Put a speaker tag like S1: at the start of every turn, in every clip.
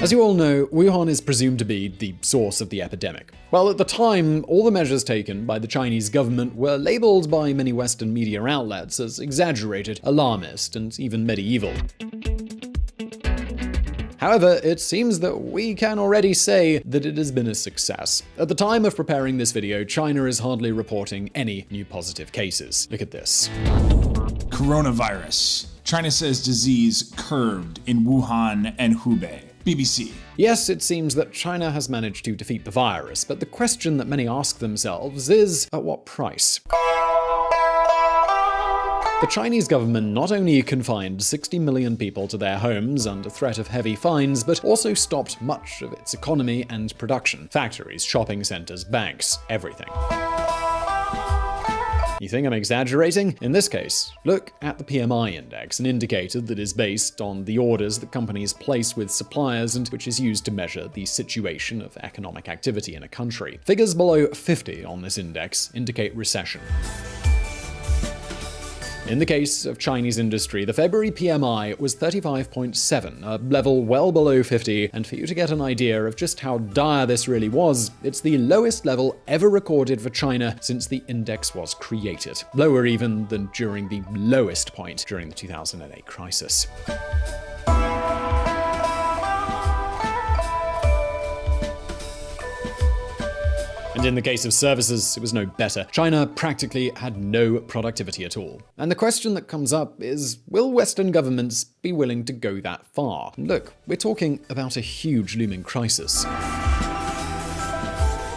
S1: As you all know, Wuhan is presumed to be the source of the epidemic. Well, at the time, all the measures taken by the Chinese government were labeled by many Western media outlets as exaggerated, alarmist, and even medieval. However, it seems that we can already say that it has been a success. At the time of preparing this video, China is hardly reporting any new positive cases. Look at this.
S2: Coronavirus. China says disease curbed in Wuhan and Hubei. BBC.
S1: Yes, it seems that China has managed to defeat the virus, but the question that many ask themselves is, at what price? The Chinese government not only confined 60 million people to their homes under threat of heavy fines, but also stopped much of its economy and production. Factories, shopping centers, banks, everything. You think I'm exaggerating? In this case, look at the PMI index, an indicator that is based on the orders that companies place with suppliers and which is used to measure the situation of economic activity in a country. Figures below 50 on this index indicate recession. In the case of Chinese industry, the February PMI was 35.7, a level well below 50, and for you to get an idea of just how dire this really was, it's the lowest level ever recorded for China since the index was created, lower even than during the lowest point during the 2008 crisis. And in the case of services, it was no better. China practically had no productivity at all. And the question that comes up is, will Western governments be willing to go that far? Look, we're talking about a huge looming crisis.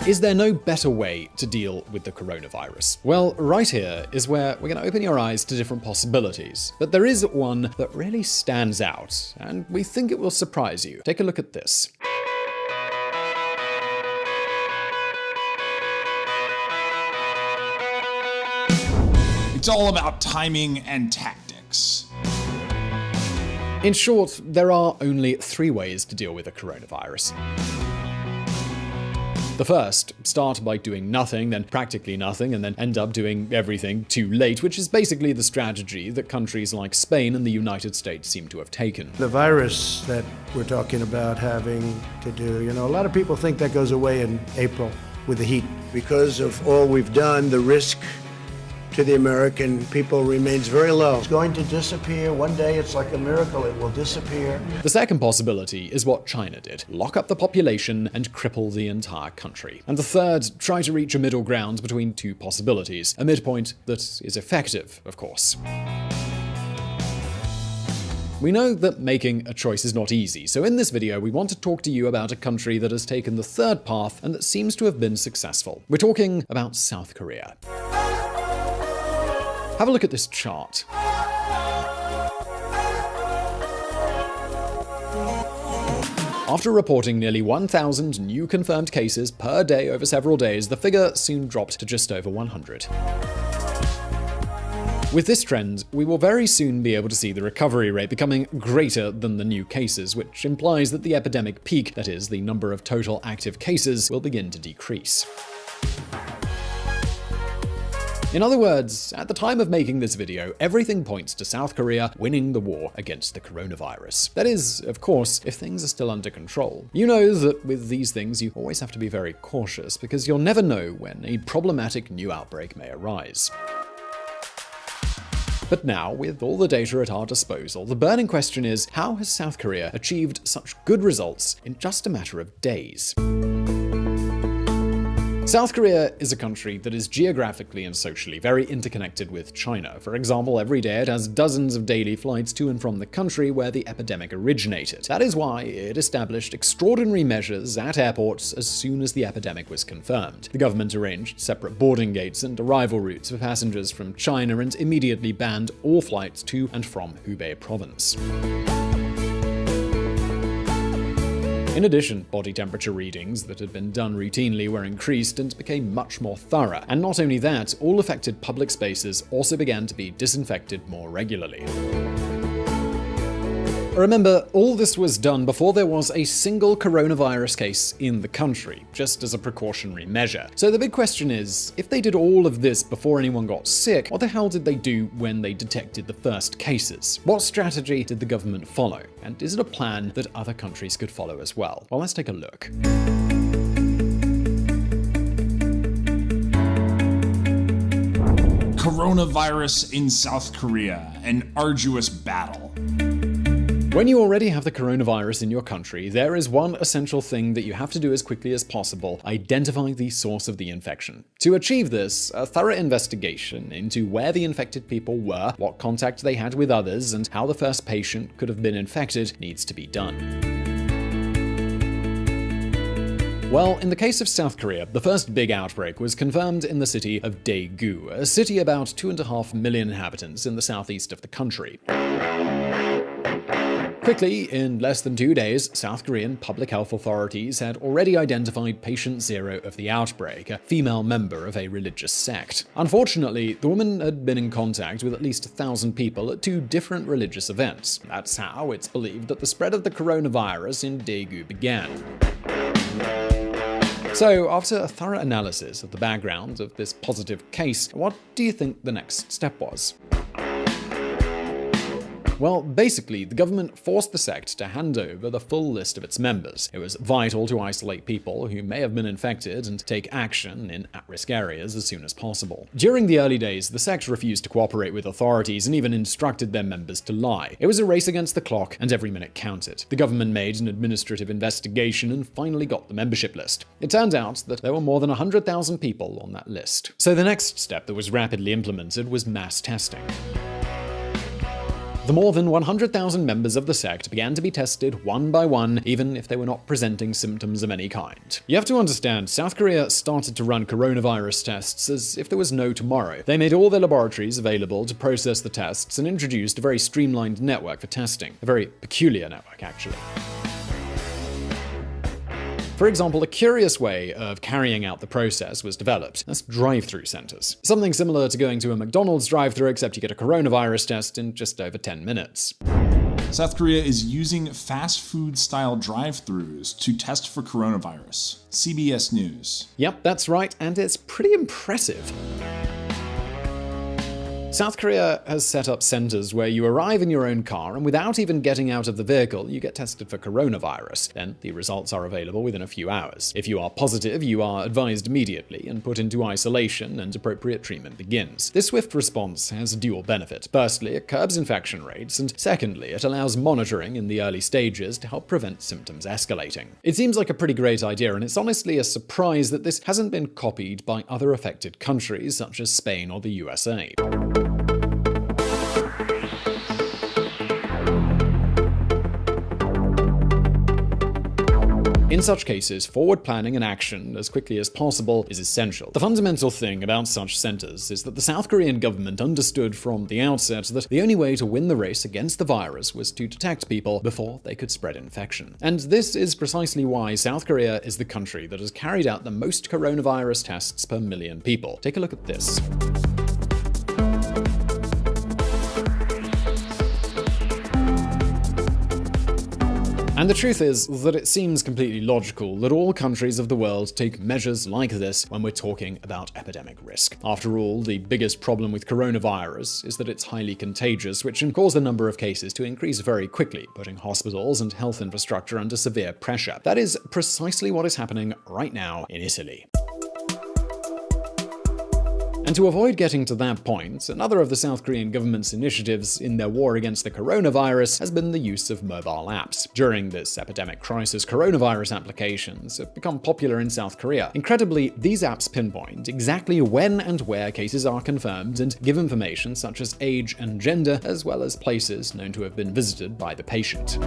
S1: Is there no better way to deal with the coronavirus? Well, right here is where we're going to open your eyes to different possibilities. But there is one that really stands out, and we think it will surprise you. Take a look at this.
S2: It's all about timing and tactics.
S1: In short, there are only 3 ways to deal with the coronavirus. The first, start by doing nothing, then practically nothing, and then end up doing everything too late, which is basically the strategy that countries like Spain and the United States seem to have taken.
S3: The virus that we're talking about having to do, a lot of people think that goes away in April with the heat. Because of all we've done, the risk to the American people remains very low. It's going to disappear. One day it's like a miracle, it will disappear.
S1: The second possibility is what China did. Lock up the population and cripple the entire country. And the third, try to reach a middle ground between 2 possibilities. A midpoint that is effective, of course. We know that making a choice is not easy, so in this video we want to talk to you about a country that has taken the third path and that seems to have been successful. We're talking about South Korea. Have a look at this chart. After reporting nearly 1,000 new confirmed cases per day over several days, the figure soon dropped to just over 100. With this trend, we will very soon be able to see the recovery rate becoming greater than the new cases, which implies that the epidemic peak, that is, the number of total active cases, will begin to decrease. In other words, at the time of making this video, everything points to South Korea winning the war against the coronavirus. That is, of course, if things are still under control. You know that with these things, you always have to be very cautious because you'll never know when a problematic new outbreak may arise. But now, with all the data at our disposal, the burning question is, how has South Korea achieved such good results in just a matter of days? South Korea is a country that is geographically and socially very interconnected with China. For example, every day it has dozens of daily flights to and from the country where the epidemic originated. That is why it established extraordinary measures at airports as soon as the epidemic was confirmed. The government arranged separate boarding gates and arrival routes for passengers from China and immediately banned all flights to and from Hubei province. In addition, body temperature readings that had been done routinely were increased and became much more thorough. And not only that, all affected public spaces also began to be disinfected more regularly. Remember, all this was done before there was a single coronavirus case in the country, just as a precautionary measure. So the big question is, if they did all of this before anyone got sick, what the hell did they do when they detected the first cases? What strategy did the government follow? And is it a plan that other countries could follow as well? Well, let's take a look.
S2: Coronavirus in South Korea, an arduous battle.
S1: When you already have the coronavirus in your country, there is one essential thing that you have to do as quickly as possible: identify the source of the infection. To achieve this, a thorough investigation into where the infected people were, what contact they had with others, and how the first patient could have been infected needs to be done. Well, in the case of South Korea, the first big outbreak was confirmed in the city of Daegu, a city about 2.5 million inhabitants in the southeast of the country. Quickly, in less than 2 days, South Korean public health authorities had already identified patient zero of the outbreak, a female member of a religious sect. Unfortunately, the woman had been in contact with at least 1,000 people at 2 different religious events. That's how it's believed that the spread of the coronavirus in Daegu began. So, after a thorough analysis of the background of this positive case, what do you think the next step was? Well, basically, the government forced the sect to hand over the full list of its members. It was vital to isolate people who may have been infected and take action in at-risk areas as soon as possible. During the early days, the sect refused to cooperate with authorities and even instructed their members to lie. It was a race against the clock, and every minute counted. The government made an administrative investigation and finally got the membership list. It turned out that there were more than 100,000 people on that list. So the next step that was rapidly implemented was mass testing. The more than 100,000 members of the sect began to be tested one by one, even if they were not presenting symptoms of any kind. You have to understand, South Korea started to run coronavirus tests as if there was no tomorrow. They made all their laboratories available to process the tests and introduced a very streamlined network for testing. A very peculiar network, actually. For example, a curious way of carrying out the process was developed. That's drive-through centers. Something similar to going to a McDonald's drive-through, except you get a coronavirus test in just over 10 minutes.
S2: South Korea is using fast food-style drive-thrus to test for coronavirus. CBS News.
S1: Yep, that's right, and it's pretty impressive. South Korea has set up centers where you arrive in your own car and without even getting out of the vehicle, you get tested for coronavirus. Then the results are available within a few hours. If you are positive, you are advised immediately and put into isolation, and appropriate treatment begins. This swift response has a dual benefit. Firstly, it curbs infection rates, and secondly, it allows monitoring in the early stages to help prevent symptoms escalating. It seems like a pretty great idea, and it's honestly a surprise that this hasn't been copied by other affected countries such as Spain or the USA. In such cases, forward planning and action as quickly as possible is essential. The fundamental thing about such centers is that the South Korean government understood from the outset that the only way to win the race against the virus was to detect people before they could spread infection. And this is precisely why South Korea is the country that has carried out the most coronavirus tests per million people. Take a look at this. And the truth is that it seems completely logical that all countries of the world take measures like this when we're talking about epidemic risk. After all, the biggest problem with coronavirus is that it's highly contagious, which can cause the number of cases to increase very quickly, putting hospitals and health infrastructure under severe pressure. That is precisely what is happening right now in Italy. And to avoid getting to that point, another of the South Korean government's initiatives in their war against the coronavirus has been the use of mobile apps. During this epidemic crisis, coronavirus applications have become popular in South Korea. Incredibly, these apps pinpoint exactly when and where cases are confirmed and give information such as age and gender, as well as places known to have been visited by the patient.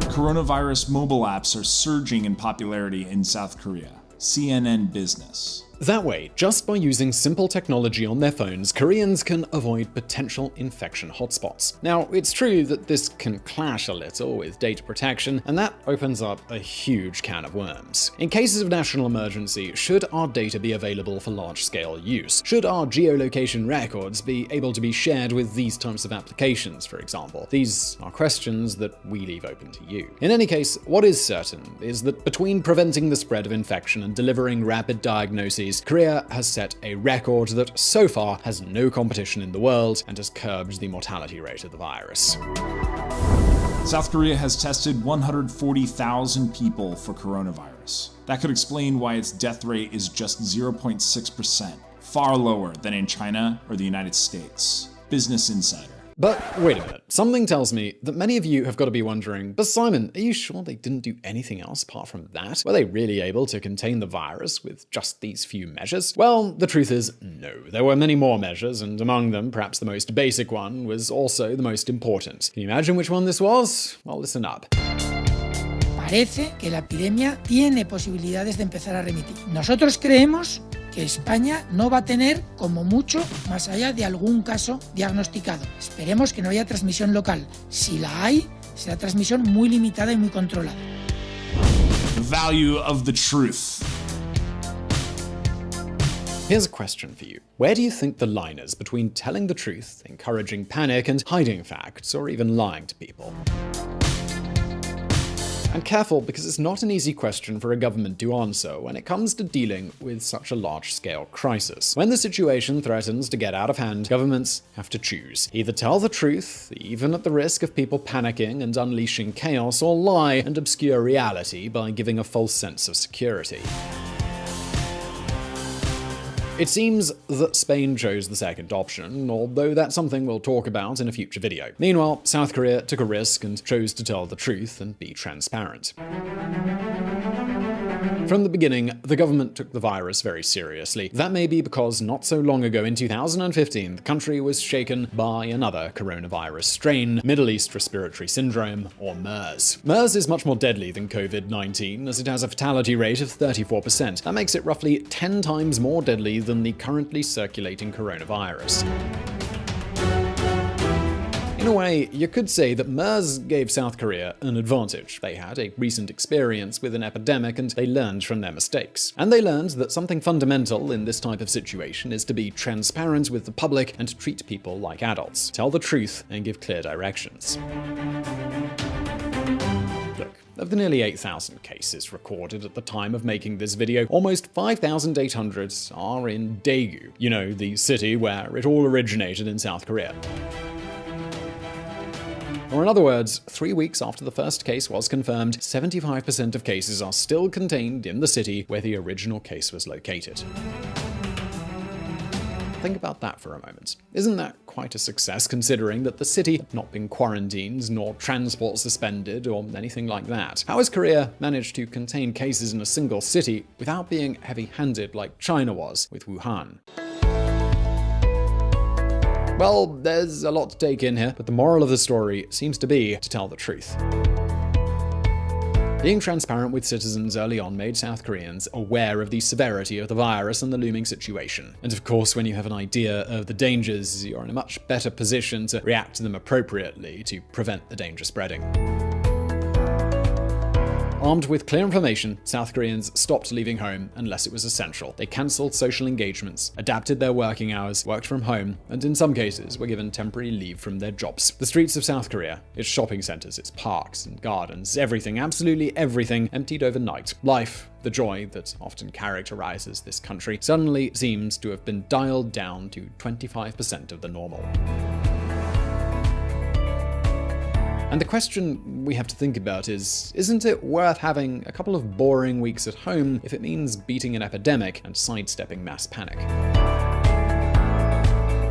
S2: Coronavirus mobile apps are surging in popularity in South Korea. CNN Business.
S1: That way, just by using simple technology on their phones, Koreans can avoid potential infection hotspots. Now, it's true that this can clash a little with data protection, and that opens up a huge can of worms. In cases of national emergency, should our data be available for large-scale use? Should our geolocation records be able to be shared with these types of applications, for example? These are questions that we leave open to you. In any case, what is certain is that between preventing the spread of infection and delivering rapid diagnoses, Korea has set a record that so far has no competition in the world and has curbed the mortality rate of the virus.
S2: South Korea has tested 140,000 people for coronavirus. That could explain why its death rate is just 0.6%, far lower than in China or the United States. Business Insider.
S1: But wait a minute, something tells me that many of you have got to be wondering, but Simon, are you sure they didn't do anything else apart from that? Were they really able to contain the virus with just these few measures? Well, the truth is, no. There were many more measures, and among them, perhaps the most basic one was also the most important. Can you imagine which one this was? Well, listen up.
S4: Parece que la epidemia tiene posibilidades de empezar a remitir. Nosotros creemos que España no va a tener, como mucho, más allá de algún caso diagnosticado. Esperemos que no haya transmisión local. Si la hay, será transmisión muy limitada y muy controlada.
S2: The value of the truth.
S1: Here's a question for you. Where do you think the line is between telling the truth, encouraging panic, and hiding facts, or even lying to people? And careful, because it's not an easy question for a government to answer when it comes to dealing with such a large-scale crisis. When the situation threatens to get out of hand, governments have to choose. Either tell the truth, even at the risk of people panicking and unleashing chaos, or lie and obscure reality by giving a false sense of security. It seems that Spain chose the second option, although that's something we'll talk about in a future video. Meanwhile, South Korea took a risk and chose to tell the truth and be transparent. From the beginning, the government took the virus very seriously. That may be because not so long ago, in 2015, the country was shaken by another coronavirus strain, Middle East Respiratory Syndrome, or MERS. MERS is much more deadly than COVID-19, as it has a fatality rate of 34%. That makes it roughly 10 times more deadly than the currently circulating coronavirus. In a way, you could say that MERS gave South Korea an advantage. They had a recent experience with an epidemic and they learned from their mistakes. And they learned that something fundamental in this type of situation is to be transparent with the public and treat people like adults. Tell the truth and give clear directions. Look, of the nearly 8,000 cases recorded at the time of making this video, almost 5,800 are in Daegu, you know, the city where it all originated in South Korea. Or in other words, 3 weeks after the first case was confirmed, 75% of cases are still contained in the city where the original case was located. Think about that for a moment. Isn't that quite a success, considering that the city had not been quarantined, nor transport suspended, or anything like that? How has Korea managed to contain cases in a single city without being heavy-handed like China was with Wuhan? Well, there's a lot to take in here, but the moral of the story seems to be to tell the truth. Being transparent with citizens early on made South Koreans aware of the severity of the virus and the looming situation. And of course, when you have an idea of the dangers, you're in a much better position to react to them appropriately to prevent the danger spreading. Armed with clear information, South Koreans stopped leaving home unless it was essential. They cancelled social engagements, adapted their working hours, worked from home, and in some cases were given temporary leave from their jobs. The streets of South Korea, its shopping centers, its parks and gardens, everything, absolutely everything, emptied overnight. Life, the joy that often characterizes this country, suddenly seems to have been dialed down to 25% of the normal. And the question we have to think about is, isn't it worth having a couple of boring weeks at home if it means beating an epidemic and sidestepping mass panic?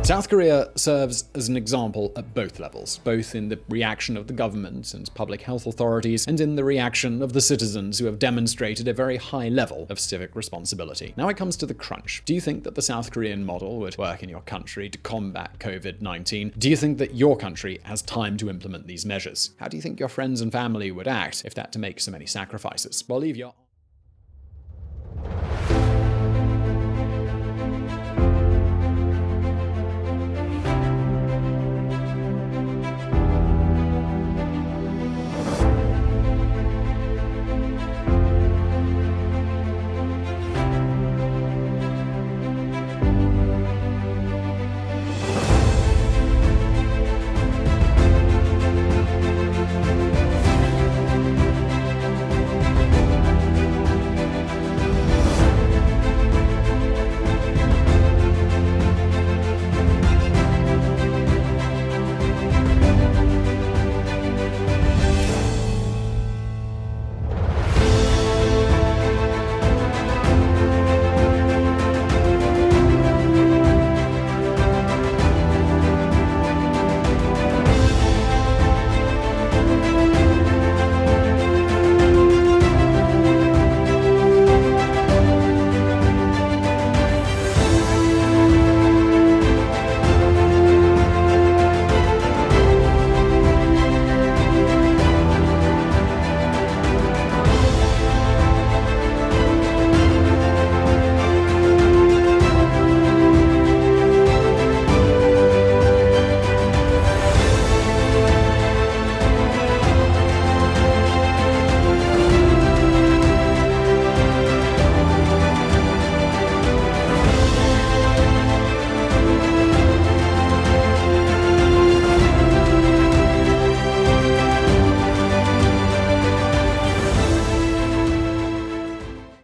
S1: South Korea serves as an example at both levels, both in the reaction of the government and public health authorities, and in the reaction of the citizens who have demonstrated a very high level of civic responsibility. Now it comes to the crunch. Do you think that the South Korean model would work in your country to combat COVID-19? Do you think that your country has time to implement these measures? How do you think your friends and family would act if they had to make so many sacrifices? Well, leave your